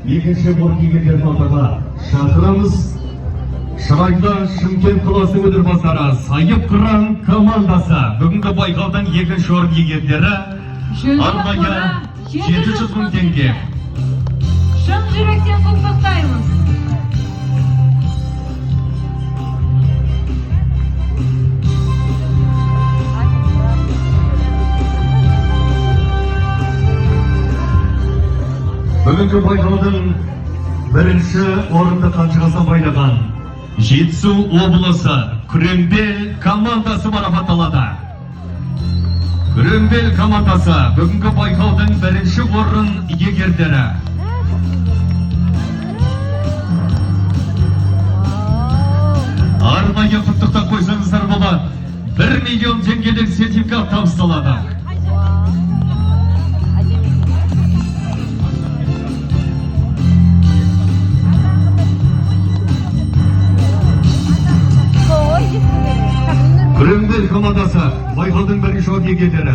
екінші орын иегерлерін алға шақырамыз. Шырайда Шымкент қаласының өдірбасары Сайып Қыран командасы бүгінгі байқаудың екінші орын иегерлері арнайы 700 мың теңге. Шын жүректен құттықтаймыз. Бүгінгі байқаудың бірінші орынды қанжығасына байлаған Жетісу облысы Күреңбел командасы марапатталады. Күреңбел командасы бүгінгі байқаудың бірінші орын иегерлері. Арнайы құттықтап қойсаңыздар болады. 1 миллион теңгелік сертификат табысталады. Күреңбел командасы байқаудың бірінші орын иегерлері.